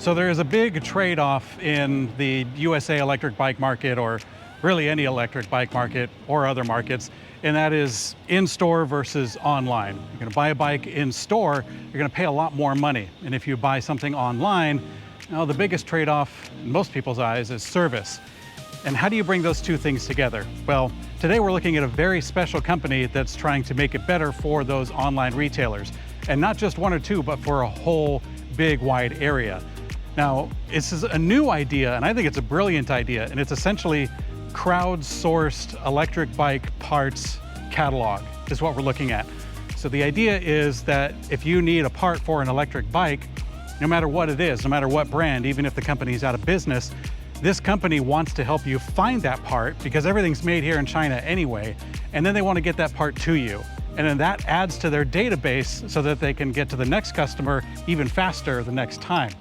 So there is a big trade-off in the USA electric bike market, or really any electric bike market or other markets, and that is in-store versus online. You're gonna buy a bike in-store, you're gonna pay a lot more money. And if you buy something online, the biggest trade-off in most people's eyes is service. And how do you bring those two things together? Well, today we're looking at a very special company that's trying to make it better for those online retailers. And not just one or two, but for a whole big, wide area. Now, this is a new idea, and I think it's a brilliant idea, and it's essentially crowdsourced electric bike parts catalog is what we're looking at. So the idea is that if you need a part for an electric bike, no matter what it is, no matter what brand, even if the company's out of business, this company wants to help you find that part because everything's made here in China anyway, and then they want to get that part to you. And then that adds to their database so that they can get to the next customer even faster the next time.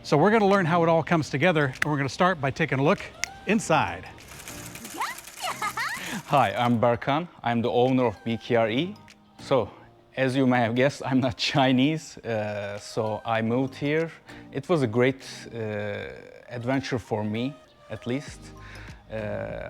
So we're going to learn how it all comes together, and we're going to start by taking a look inside. Hi, I'm Berkan. I'm the owner of BKRE. So, as you may have guessed, I'm not Chinese, so I moved here. It was a great adventure for me, at least.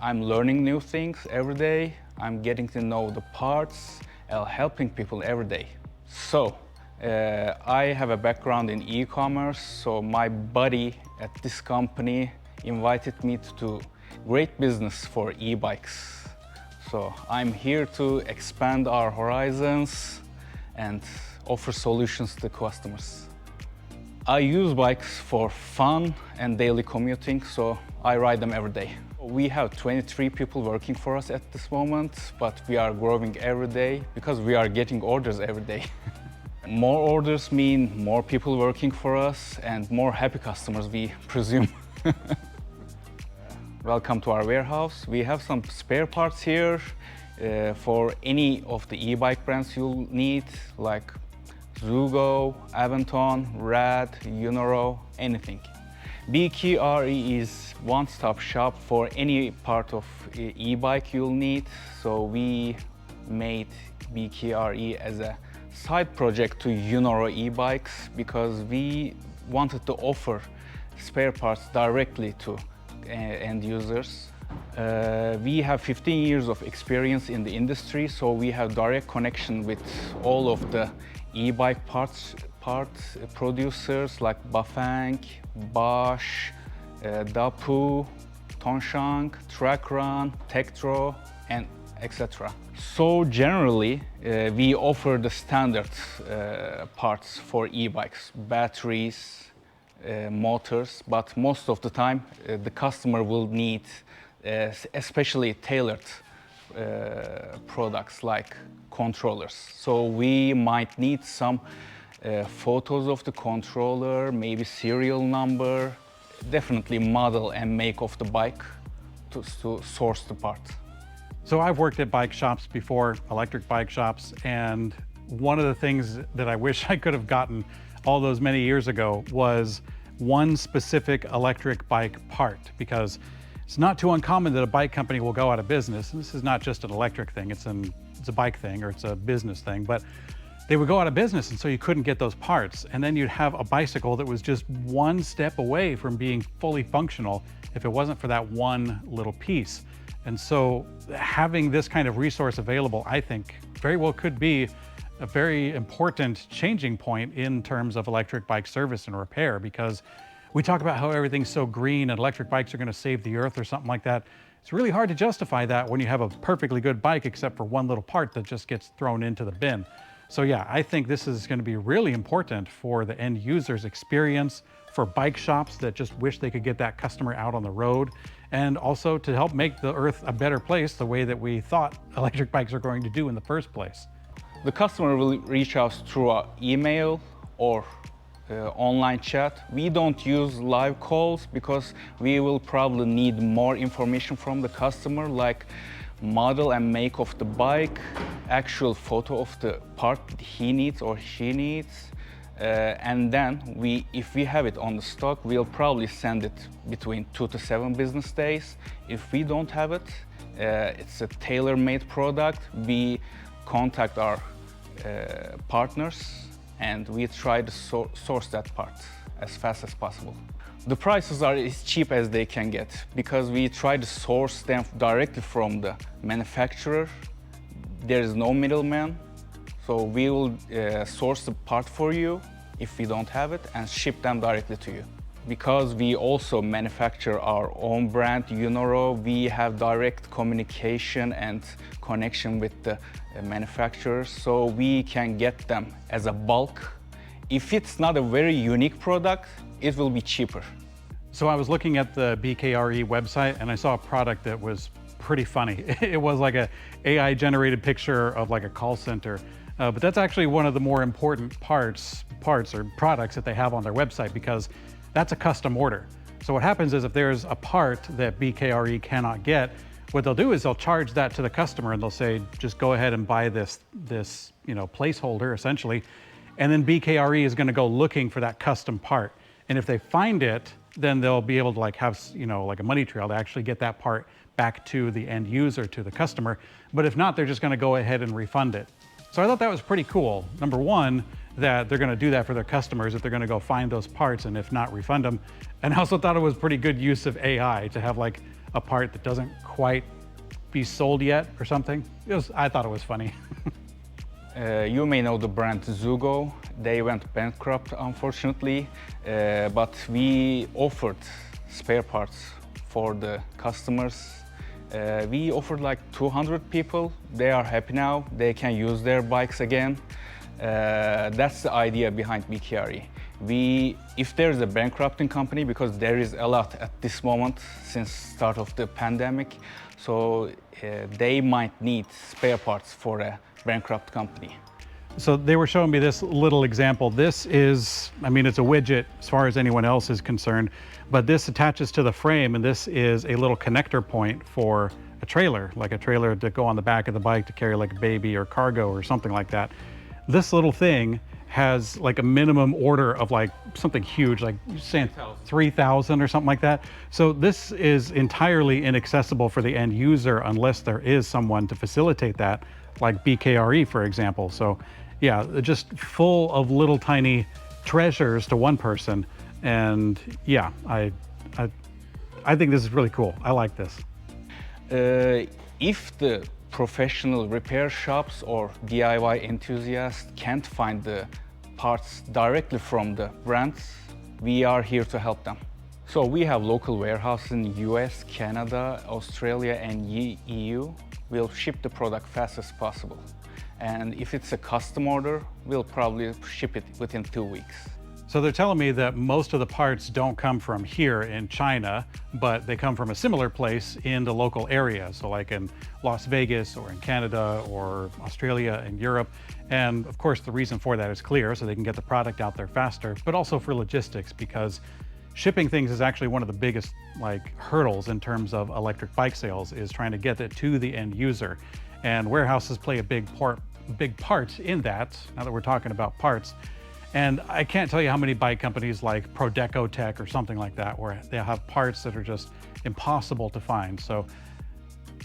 I'm learning new things every day. I'm getting to know the parts, helping people every day. So, I have a background in e-commerce, so my buddy at this company invited me to do great business for e-bikes. So I'm here to expand our horizons and offer solutions to customers. I use bikes for fun and daily commuting, so I ride them every day. We have 23 people working for us at this moment, but we are growing every day because we are getting orders every day. More orders mean more people working for us and more happy customers, we presume. Welcome to our warehouse. We have some spare parts here for any of the e-bike brands you'll need, like Zugo, Aventon, Rad, Uniro, anything. BKRE is one-stop shop for any part of e-bike you'll need. So we made BKRE as a side project to Uniro e-bikes because we wanted to offer spare parts directly to end users. We have 15 years of experience in the industry, so we have direct connection with all of the e-bike parts producers like Bafang, Bosch, Dapu, Tongshang, Trackrun, Tektro, and etc. So generally, we offer the standard parts for e-bikes, batteries, motors, but most of the time the customer will need especially tailored products like controllers. So we might need some photos of the controller, maybe serial number, definitely model and make of the bike to source the part. So I've worked at bike shops before, electric bike shops, and one of the things that I wish I could have gotten all those many years ago was one specific electric bike part, because it's not too uncommon that a bike company will go out of business. And this is not just an electric thing, it's a bike thing or it's a business thing, but they would go out of business and so you couldn't get those parts. And then you'd have a bicycle that was just one step away from being fully functional if it wasn't for that one little piece. And so having this kind of resource available, I think, very well could be a very important changing point in terms of electric bike service and repair, because we talk about how everything's so green and electric bikes are going to save the earth or something like that. It's really hard to justify that when you have a perfectly good bike except for one little part that just gets thrown into the bin. So yeah, I think this is going to be really important for the end user's experience, for bike shops that just wish they could get that customer out on the road, and also to help make the earth a better place the way that we thought electric bikes are going to do in the first place. The customer will reach us through our email or online chat. We don't use live calls because we will probably need more information from the customer, like model and make of the bike, actual photo of the part he needs or she needs, and then if we have it on the stock, we'll probably send it between 2 to 7 business days. If we don't have it, it's a tailor-made product, we contact our partners and we try to source that part as fast as possible. The prices are as cheap as they can get because we try to source them directly from the manufacturer. There is no middleman, so we will source the part for you if we don't have it and ship them directly to you. Because we also manufacture our own brand, Unoro, we have direct communication and connection with the manufacturers, so we can get them as a bulk. If it's not a very unique product, it will be cheaper. So I was looking at the BKRE website and I saw a product that was pretty funny. It was like a AI generated picture of like a call center. But that's actually one of the more important parts or products that they have on their website, because that's a custom order. So what happens is if there's a part that BKRE cannot get, what they'll do is they'll charge that to the customer and they'll say, just go ahead and buy this placeholder essentially. And then BKRE is going to go looking for that custom part. And if they find it, then they'll be able to like have, like a money trail to actually get that part back to the end user, to the customer. But if not, they're just going to go ahead and refund it. So I thought that was pretty cool. Number one, that they're going to do that for their customers, that they're going to go find those parts and if not, refund them. And I also thought it was pretty good use of AI to have like a part that doesn't quite be sold yet or something. I thought it was funny. You may know the brand Zugo. They went bankrupt, unfortunately, but we offered spare parts for the customers. We offered like 200 people. They are happy now. They can use their bikes again. That's the idea behind BKRE. If there's a bankrupting company, because there is a lot at this moment since start of the pandemic, so they might need spare parts for a bankrupt company. So they were showing me this little example. This is, it's a widget as far as anyone else is concerned, but this attaches to the frame, and this is a little connector point for a trailer, like a trailer to go on the back of the bike to carry like a baby or cargo or something like that. This little thing has like a minimum order of like something huge, like you're saying 3,000 or something like that. So this is entirely inaccessible for the end user unless there is someone to facilitate that, like BKRE, for example. So yeah, just full of little tiny treasures to one person. And yeah, I think this is really cool. I like this. If the professional repair shops or DIY enthusiasts can't find the parts directly from the brands, we are here to help them. So we have local warehouses in the US, Canada, Australia, and EU. We'll ship the product fast as possible. And if it's a custom order, we'll probably ship it within 2 weeks. So they're telling me that most of the parts don't come from here in China, but they come from a similar place in the local area. So like in Las Vegas or in Canada or Australia and Europe. And of course, the reason for that is clear, so they can get the product out there faster, but also for logistics, because shipping things is actually one of the biggest hurdles in terms of electric bike sales, is trying to get it to the end user. And warehouses play a big part in that, now that we're talking about parts. And I can't tell you how many bike companies like Prodeco Tech or something like that, where they have parts that are just impossible to find. So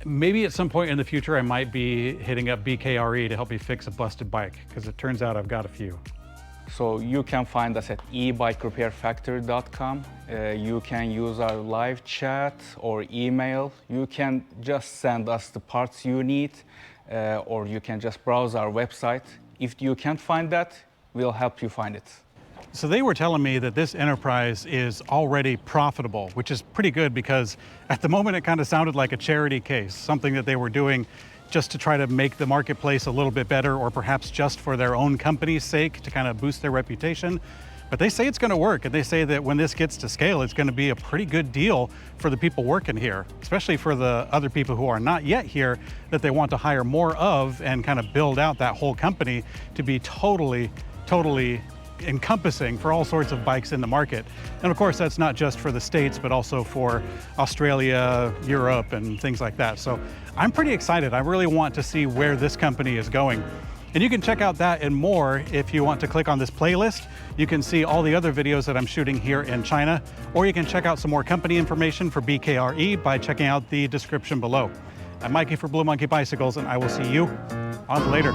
maybe at some point in the future, I might be hitting up BKRE to help me fix a busted bike, because it turns out I've got a few. So you can find us at ebikerepairfactory.com. You can use our live chat or email. You can just send us the parts you need, or you can just browse our website. If you can't find that, we'll help you find it. So they were telling me that this enterprise is already profitable, which is pretty good, because at the moment it kind of sounded like a charity case, something that they were doing just to try to make the marketplace a little bit better, or perhaps just for their own company's sake to kind of boost their reputation. But they say it's going to work, and they say that when this gets to scale, it's going to be a pretty good deal for the people working here, especially for the other people who are not yet here, that they want to hire more of and kind of build out that whole company to be totally encompassing for all sorts of bikes in the market. And of course, that's not just for the States, but also for Australia, Europe, and things like that. So I'm pretty excited. I really want to see where this company is going. And you can check out that and more if you want to click on this playlist. You can see all the other videos that I'm shooting here in China, or you can check out some more company information for BKRE by checking out the description below. I'm Mikey for Blue Monkey Bicycles, and I will see you on later.